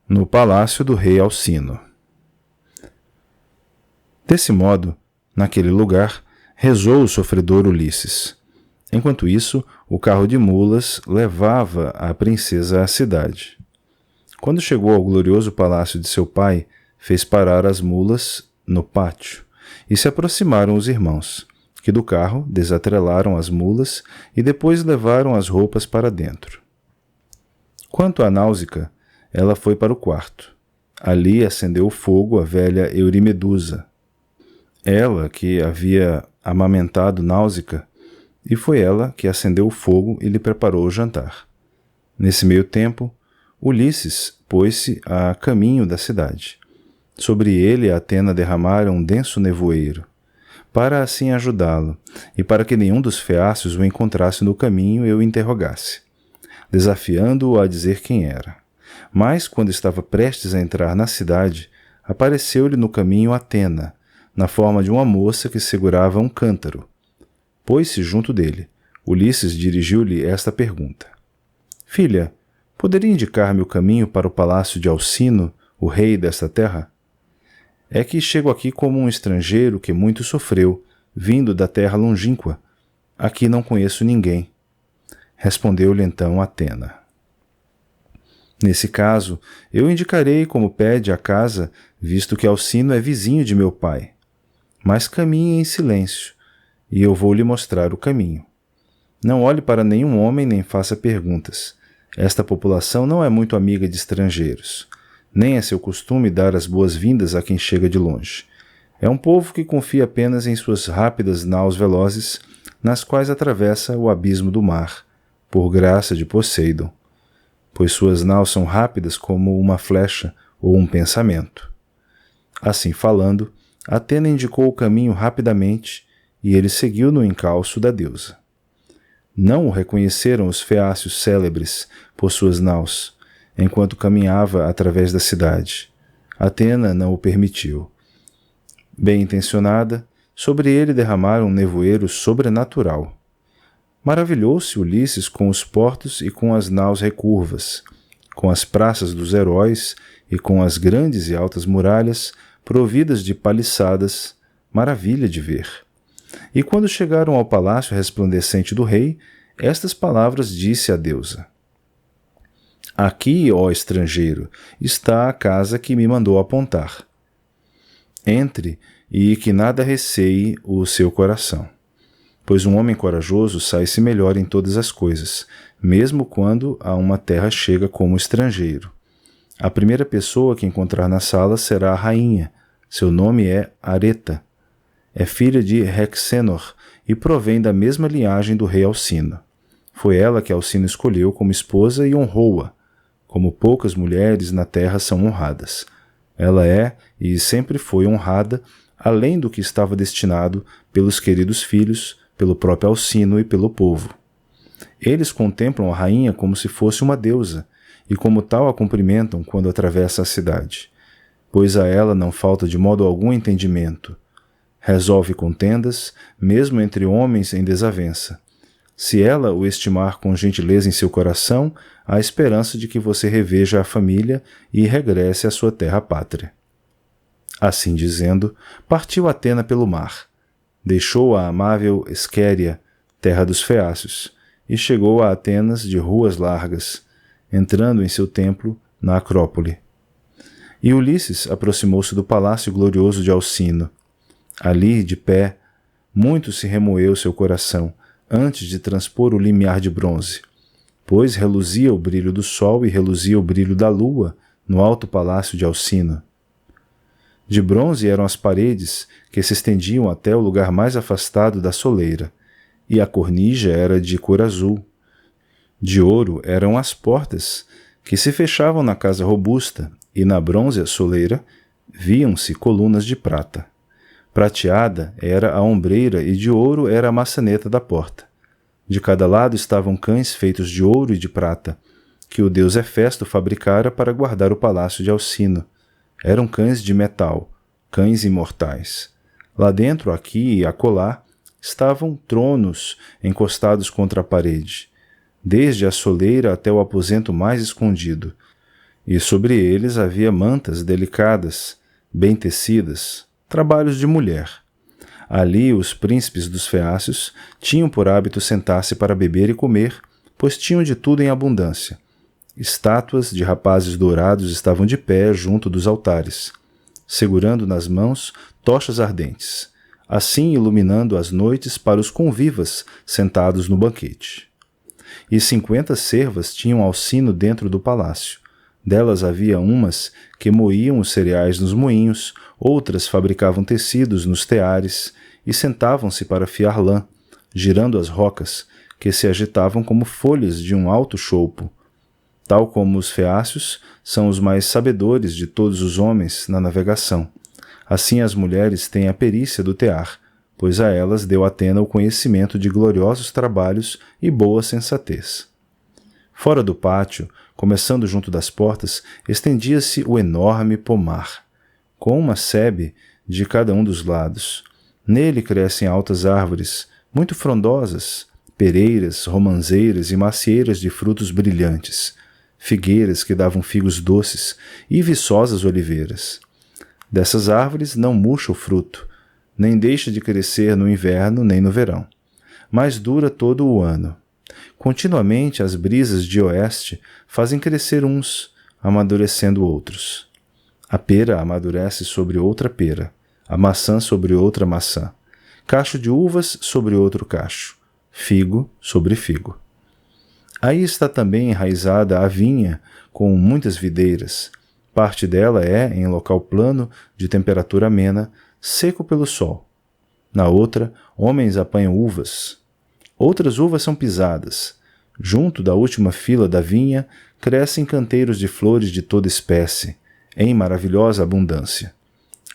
no palácio do rei Alcino. Desse modo, naquele lugar, rezou o sofredor Ulisses. Enquanto isso, o carro de mulas levava a princesa à cidade. Quando chegou ao glorioso palácio de seu pai, fez parar as mulas no pátio, e se aproximaram os irmãos, que do carro desatrelaram as mulas e depois levaram as roupas para dentro. Quanto à Náusica, ela foi para o quarto. Ali acendeu o fogo a velha Eurimedusa. Ela que havia amamentado Náusica, e foi ela que acendeu o fogo e lhe preparou o jantar. Nesse meio tempo, Ulisses pôs-se a caminho da cidade. Sobre ele Atena derramara um denso nevoeiro, para assim ajudá-lo, e para que nenhum dos feácios o encontrasse no caminho e o interrogasse, desafiando-o a dizer quem era. Mas, quando estava prestes a entrar na cidade, apareceu-lhe no caminho Atena, na forma de uma moça que segurava um cântaro. Pôs-se junto dele. Ulisses dirigiu-lhe esta pergunta: Filha, poderia indicar-me o caminho para o palácio de Alcino, o rei desta terra? É que chego aqui como um estrangeiro que muito sofreu, vindo da terra longínqua. Aqui não conheço ninguém. Respondeu-lhe então Atena: Nesse caso, eu indicarei como pede a casa, visto que Alcino é vizinho de meu pai. Mas caminhe em silêncio, e eu vou lhe mostrar o caminho. Não olhe para nenhum homem nem faça perguntas. Esta população não é muito amiga de estrangeiros. Nem é seu costume dar as boas-vindas a quem chega de longe. É um povo que confia apenas em suas rápidas naus velozes, nas quais atravessa o abismo do mar, por graça de Poseidon, pois suas naus são rápidas como uma flecha ou um pensamento. Assim falando, Atena indicou o caminho rapidamente, e ele seguiu no encalço da deusa. Não o reconheceram os feácios célebres por suas naus, enquanto caminhava através da cidade. Atena não o permitiu. Bem intencionada, sobre ele derramaram um nevoeiro sobrenatural. Maravilhou-se Ulisses com os portos e com as naus recurvas, com as praças dos heróis e com as grandes e altas muralhas providas de paliçadas, maravilha de ver. E quando chegaram ao palácio resplandecente do rei, estas palavras disse a deusa: Aqui, ó estrangeiro, está a casa que me mandou apontar. Entre, e que nada receie o seu coração. Pois um homem corajoso sai-se melhor em todas as coisas, mesmo quando a uma terra chega como estrangeiro. A primeira pessoa que encontrar na sala será a rainha. Seu nome é Areta. É filha de Rexenor e provém da mesma linhagem do rei Alcino. Foi ela que Alcino escolheu como esposa e honrou-a, como poucas mulheres na terra são honradas. Ela é e sempre foi honrada, além do que estava destinado pelos queridos filhos, pelo próprio Alcino e pelo povo. Eles contemplam a rainha como se fosse uma deusa, e como tal a cumprimentam quando atravessa a cidade, pois a ela não falta de modo algum entendimento. Resolve contendas, mesmo entre homens em desavença. Se ela o estimar com gentileza em seu coração, há esperança de que você reveja a família e regresse à sua terra pátria. Assim dizendo, partiu Atena pelo mar. Deixou a amável Esquéria, terra dos feácios, e chegou a Atenas de ruas largas, entrando em seu templo na Acrópole. E Ulisses aproximou-se do palácio glorioso de Alcino. Ali, de pé, muito se remoeu seu coração, antes de transpor o limiar de bronze, pois reluzia o brilho do sol e reluzia o brilho da lua no alto palácio de Alcino. De bronze eram as paredes, que se estendiam até o lugar mais afastado da soleira, e a cornija era de cor azul. De ouro eram as portas, que se fechavam na casa robusta, e na bronze soleira viam-se colunas de prata. Prateada era a ombreira e de ouro era a maçaneta da porta. De cada lado estavam cães feitos de ouro e de prata, que o deus Hefesto fabricara para guardar o palácio de Alcino. Eram cães de metal, cães imortais. Lá dentro, aqui e acolá, estavam tronos encostados contra a parede, desde a soleira até o aposento mais escondido, e sobre eles havia mantas delicadas, bem tecidas, trabalhos de mulher. Ali os príncipes dos feácios tinham por hábito sentar-se para beber e comer, pois tinham de tudo em abundância. Estátuas de rapazes dourados estavam de pé junto dos altares, segurando nas mãos tochas ardentes, assim iluminando as noites para os convivas sentados no banquete. E 50 servas tinham Alcino dentro do palácio. Delas havia umas que moíam os cereais nos moinhos, outras fabricavam tecidos nos teares e sentavam-se para fiar lã, girando as rocas, que se agitavam como folhas de um alto choupo. Tal como os feácios, são os mais sabedores de todos os homens na navegação. Assim as mulheres têm a perícia do tear, pois a elas deu Atena o conhecimento de gloriosos trabalhos e boa sensatez. Fora do pátio, começando junto das portas, estendia-se o enorme pomar, com uma sebe de cada um dos lados. Nele crescem altas árvores, muito frondosas, pereiras, romanzeiras e macieiras de frutos brilhantes, figueiras que davam figos doces e viçosas oliveiras. Dessas árvores não murcha o fruto, nem deixa de crescer no inverno nem no verão, mas dura todo o ano. Continuamente as brisas de oeste fazem crescer uns, amadurecendo outros. A pera amadurece sobre outra pera, a maçã sobre outra maçã, cacho de uvas sobre outro cacho, figo sobre figo. Aí está também enraizada a vinha, com muitas videiras. Parte dela é, em local plano, de temperatura amena, seco pelo sol. Na outra, homens apanham uvas. Outras uvas são pisadas. Junto da última fila da vinha, crescem canteiros de flores de toda espécie, em maravilhosa abundância.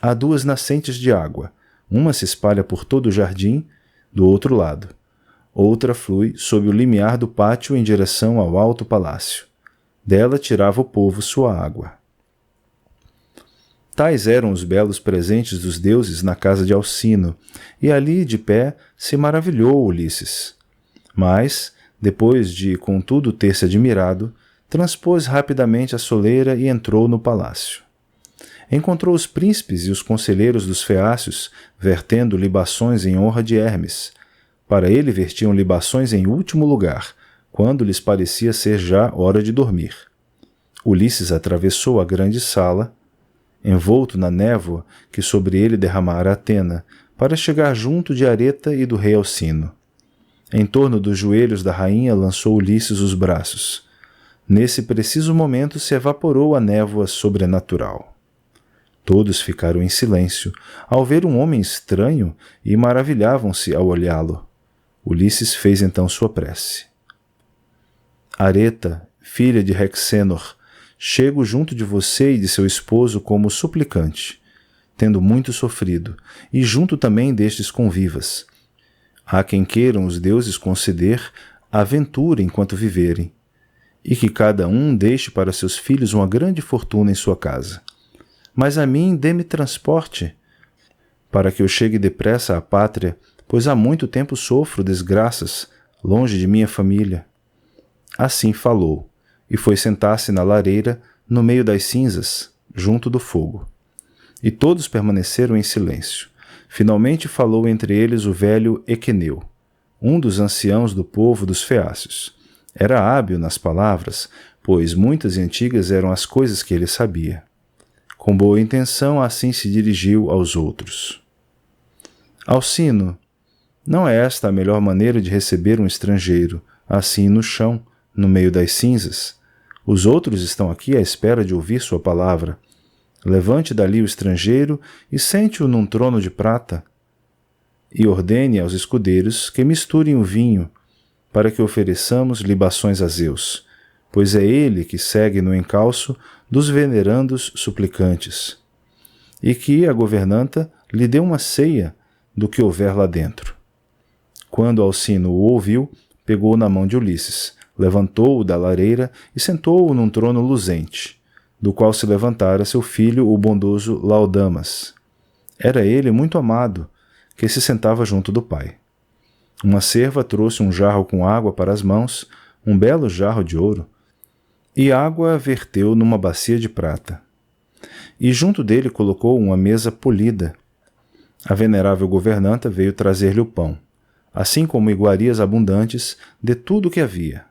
Há 2 nascentes de água. Uma se espalha por todo o jardim, do outro lado. Outra flui sob o limiar do pátio em direção ao alto palácio. Dela tirava o povo sua água. Tais eram os belos presentes dos deuses na casa de Alcino, e ali, de pé, se maravilhou Ulisses. Mas, depois de, contudo, ter se admirado, transpôs rapidamente a soleira e entrou no palácio. Encontrou os príncipes e os conselheiros dos feácios vertendo libações em honra de Hermes. Para ele vertiam libações em último lugar, quando lhes parecia ser já hora de dormir. Ulisses atravessou a grande sala, envolto na névoa que sobre ele derramara Atena, para chegar junto de Areta e do rei Alcino. Em torno dos joelhos da rainha lançou Ulisses os braços. Nesse preciso momento se evaporou a névoa sobrenatural. Todos ficaram em silêncio ao ver um homem estranho e maravilhavam-se ao olhá-lo. Ulisses fez então sua prece. Areta, filha de Rexênor, chego junto de você e de seu esposo como suplicante, tendo muito sofrido, e junto também destes convivas. Há quem queiram os deuses conceder a ventura enquanto viverem, e que cada um deixe para seus filhos uma grande fortuna em sua casa. Mas a mim dê-me transporte, para que eu chegue depressa à pátria, pois há muito tempo sofro desgraças, longe de minha família. Assim falou, e foi sentar-se na lareira, no meio das cinzas, junto do fogo. E todos permaneceram em silêncio. Finalmente falou entre eles o velho Equeneu, um dos anciãos do povo dos feácios. Era hábil nas palavras, pois muitas e antigas eram as coisas que ele sabia. Com boa intenção, assim se dirigiu aos outros. Alcino, não é esta a melhor maneira de receber um estrangeiro, assim no chão, no meio das cinzas? Os outros estão aqui à espera de ouvir sua palavra. Levante dali o estrangeiro e sente-o num trono de prata, e ordene aos escudeiros que misturem o vinho, para que ofereçamos libações a Zeus, pois é ele que segue no encalço dos venerandos suplicantes, e que a governanta lhe dê uma ceia do que houver lá dentro. Quando Alcino o ouviu, pegou na mão de Ulisses, levantou-o da lareira e sentou-o num trono luzente, do qual se levantara seu filho, o bondoso Laodamas. Era ele muito amado, que se sentava junto do pai. Uma serva trouxe um jarro com água para as mãos, um belo jarro de ouro. e água verteu numa bacia de prata. E junto dele colocou uma mesa polida. A venerável governanta veio trazer-lhe o pão, assim como iguarias abundantes de tudo o que havia.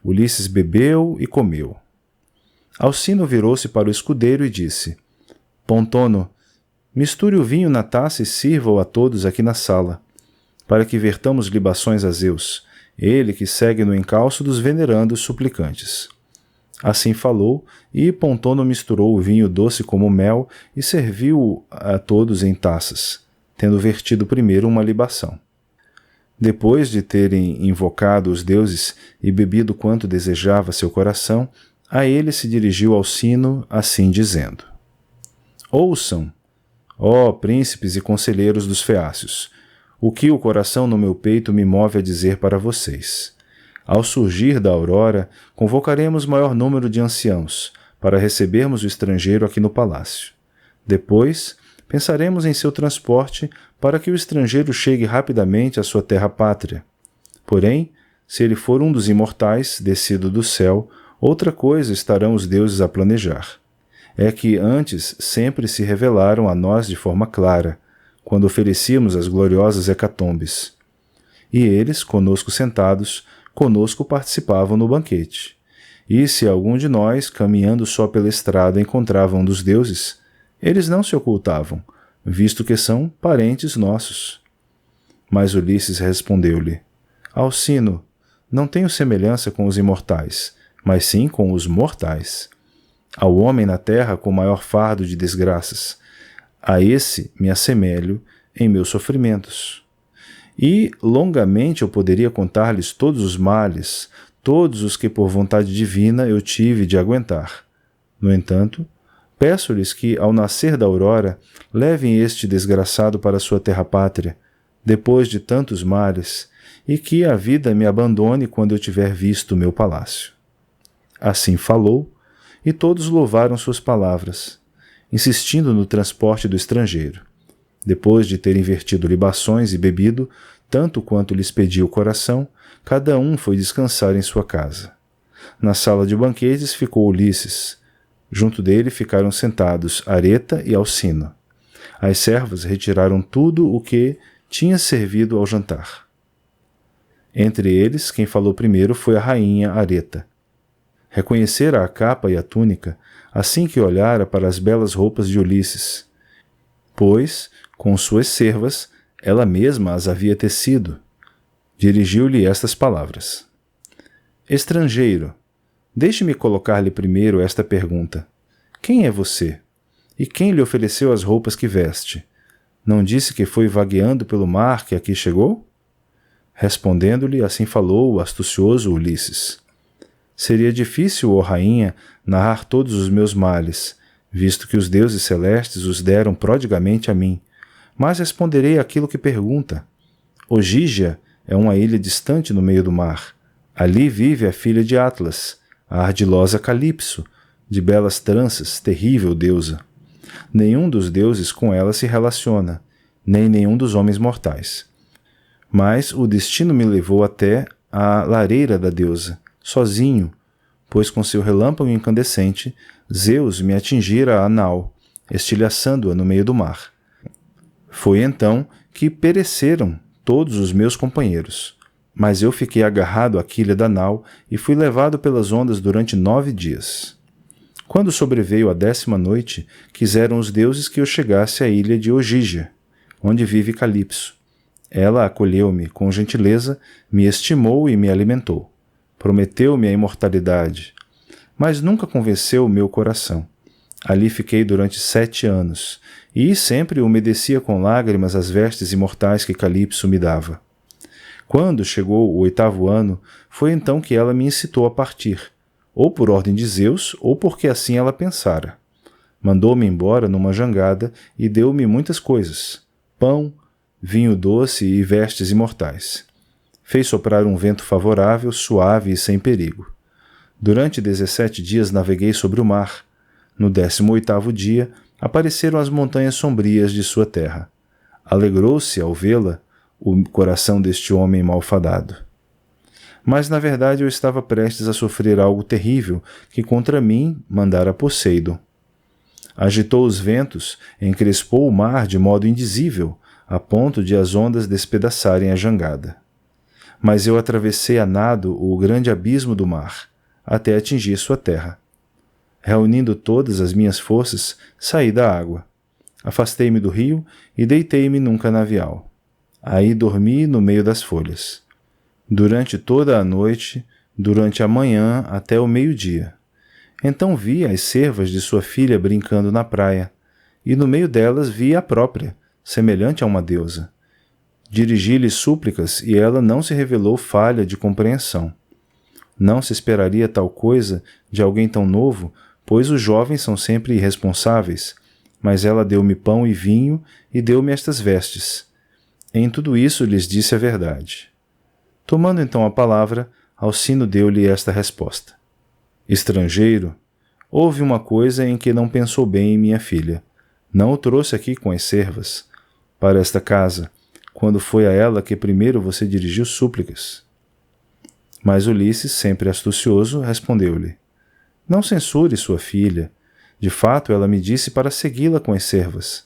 Ulisses bebeu e comeu. Alcino virou-se para o escudeiro e disse: Pontono, misture o vinho na taça e sirva-o a todos aqui na sala, para que vertamos libações a Zeus, ele que segue no encalço dos venerandos suplicantes. Assim falou, e Pontono misturou o vinho doce como mel e serviu-o a todos em taças, tendo vertido primeiro uma libação. Depois de terem invocado os deuses e bebido quanto desejava seu coração, a ele se dirigiu Alcino, assim dizendo: Ouçam, ó príncipes e conselheiros dos feácios, o que o coração no meu peito me move a dizer para vocês. Ao surgir da aurora, convocaremos maior número de anciãos, para recebermos o estrangeiro aqui no palácio. Depois, pensaremos em seu transporte para que o estrangeiro chegue rapidamente à sua terra pátria. Porém, se ele for um dos imortais, descido do céu, outra coisa estarão os deuses a planejar. É que antes sempre se revelaram a nós de forma clara, quando oferecíamos as gloriosas hecatombes. E eles, conosco sentados, conosco participavam no banquete. E se algum de nós, caminhando só pela estrada, encontrava um dos deuses, eles não se ocultavam, visto que são parentes nossos. Mas Ulisses respondeu-lhe: Alcino, não tenho semelhança com os imortais, mas sim com os mortais. Ao homem na terra com maior fardo de desgraças, a esse me assemelho em meus sofrimentos. E longamente eu poderia contar-lhes todos os males, todos os que por vontade divina eu tive de aguentar. No entanto, peço-lhes que, ao nascer da aurora, levem este desgraçado para sua terra pátria, depois de tantos males, e que a vida me abandone quando eu tiver visto o meu palácio. Assim falou, e todos louvaram suas palavras, insistindo no transporte do estrangeiro. Depois de terem vertido libações e bebido, tanto quanto lhes pedia o coração, cada um foi descansar em sua casa. Na sala de banquetes ficou Ulisses. Junto dele ficaram sentados Areta e Alcino. As servas retiraram tudo o que tinha servido ao jantar. Entre eles, quem falou primeiro foi a rainha Areta. Reconhecera a capa e a túnica, assim que olhara para as belas roupas de Ulisses, pois, com suas servas, ela mesma as havia tecido. Dirigiu-lhe estas palavras: Estrangeiro, deixe-me colocar-lhe primeiro esta pergunta. Quem é você? E quem lhe ofereceu as roupas que veste? Não disse que foi vagueando pelo mar que aqui chegou? Respondendo-lhe, assim falou o astucioso Ulisses: Seria difícil, ó rainha, narrar todos os meus males, visto que os deuses celestes os deram prodigamente a mim. Mas responderei aquilo que pergunta. Ogígia é uma ilha distante no meio do mar. Ali vive a filha de Atlas, a ardilosa Calipso, de belas tranças, terrível deusa. Nenhum dos deuses com ela se relaciona, nem nenhum dos homens mortais. Mas o destino me levou até a lareira da deusa, sozinho, pois com seu relâmpago incandescente, Zeus me atingira a nau, estilhaçando-a no meio do mar. Foi então que pereceram todos os meus companheiros, mas eu fiquei agarrado à quilha da nau e fui levado pelas ondas durante 9 dias. Quando sobreveio a 10ª noite, quiseram os deuses que eu chegasse à ilha de Ogígia, onde vive Calipso. Ela acolheu-me com gentileza, me estimou e me alimentou. Prometeu-me a imortalidade, mas nunca convenceu o meu coração. Ali fiquei durante 7 anos, e sempre umedecia com lágrimas as vestes imortais que Calipso me dava. Quando chegou o 8º ano, foi então que ela me incitou a partir, ou por ordem de Zeus, ou porque assim ela pensara. Mandou-me embora numa jangada e deu-me muitas coisas: pão, vinho doce e vestes imortais. Fez soprar um vento favorável, suave e sem perigo. Durante 17 dias naveguei sobre o mar. No 18º dia, apareceram as montanhas sombrias de sua terra. Alegrou-se ao vê-la o coração deste homem malfadado. Mas na verdade eu estava prestes a sofrer algo terrível que contra mim mandara Poseidon. Agitou os ventos, encrespou o mar de modo indizível, a ponto de as ondas despedaçarem a jangada. Mas eu atravessei a nado o grande abismo do mar, até atingir sua terra. Reunindo todas as minhas forças, saí da água. Afastei-me do rio e deitei-me num canavial. Aí dormi no meio das folhas. Durante toda a noite, durante a manhã até o meio-dia. Então vi as cervas de sua filha brincando na praia, e no meio delas vi a própria, semelhante a uma deusa. Dirigi-lhe súplicas e ela não se revelou falha de compreensão. Não se esperaria tal coisa de alguém tão novo, pois os jovens são sempre irresponsáveis, mas ela deu-me pão e vinho e deu-me estas vestes. Em tudo isso lhes disse a verdade. Tomando então a palavra, Alcino deu-lhe esta resposta. Estrangeiro, houve uma coisa em que não pensou bem em minha filha. Não o trouxe aqui com as cervas, para esta casa, quando foi a ela que primeiro você dirigiu súplicas. Mas Ulisses, sempre astucioso, respondeu-lhe: Não censure sua filha. De fato, ela me disse para segui-la com as cervas.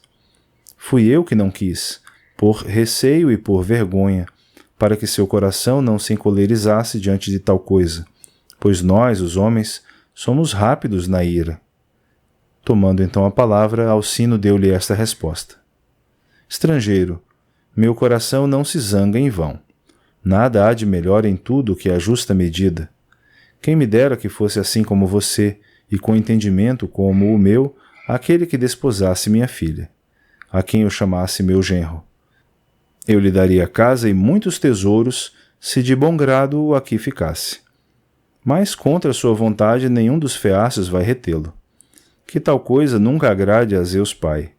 Fui eu que não quis, por receio e por vergonha, para que seu coração não se encolerizasse diante de tal coisa, pois nós, os homens, somos rápidos na ira. Tomando então a palavra, Alcino deu-lhe esta resposta. Estrangeiro, meu coração não se zanga em vão. Nada há de melhor em tudo que a justa medida. Quem me dera que fosse assim como você, e com entendimento como o meu, aquele que desposasse minha filha, a quem eu chamasse meu genro. Eu lhe daria casa e muitos tesouros, se de bom grado aqui ficasse. Mas contra sua vontade nenhum dos feácios vai retê-lo. Que tal coisa nunca agrade a Zeus Pai.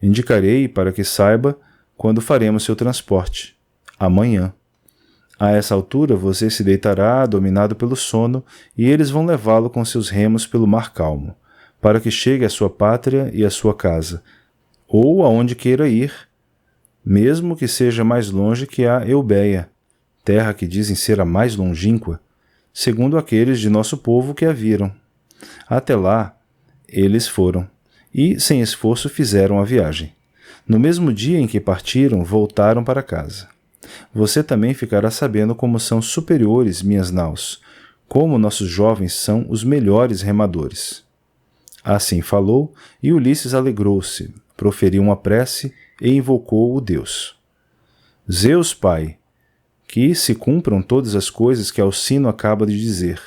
Indicarei para que saiba quando faremos seu transporte. Amanhã. A essa altura você se deitará, dominado pelo sono, e eles vão levá-lo com seus remos pelo mar calmo, para que chegue à sua pátria e à sua casa, ou aonde queira ir, mesmo que seja mais longe que a Eubéia, terra que dizem ser a mais longínqua, segundo aqueles de nosso povo que a viram. Até lá, eles foram, e, sem esforço, fizeram a viagem. No mesmo dia em que partiram, voltaram para casa. Você também ficará sabendo como são superiores minhas naus, como nossos jovens são os melhores remadores. Assim falou, e Ulisses alegrou-se, proferiu uma prece e invocou o Deus. Zeus, Pai, que se cumpram todas as coisas que Alcino acaba de dizer,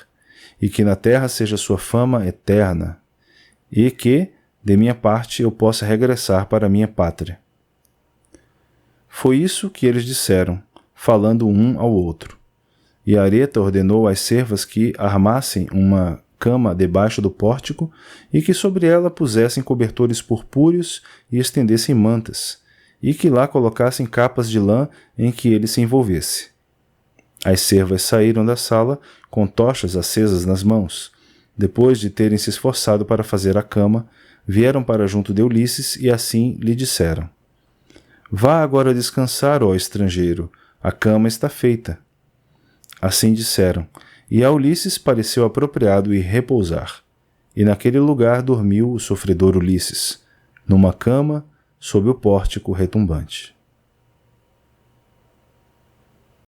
e que na terra seja sua fama eterna, e que, de minha parte, eu possa regressar para minha pátria. Foi isso que eles disseram, falando um ao outro. E Areta ordenou às servas que armassem uma cama debaixo do pórtico e que sobre ela pusessem cobertores purpúreos e estendessem mantas, e que lá colocassem capas de lã em que ele se envolvesse. As servas saíram da sala com tochas acesas nas mãos. Depois de terem se esforçado para fazer a cama, vieram para junto de Ulisses e assim lhe disseram: Vá agora descansar, ó estrangeiro, a cama está feita. Assim disseram, e a Ulisses pareceu apropriado ir repousar. E naquele lugar dormiu o sofredor Ulisses, numa cama sob o pórtico retumbante.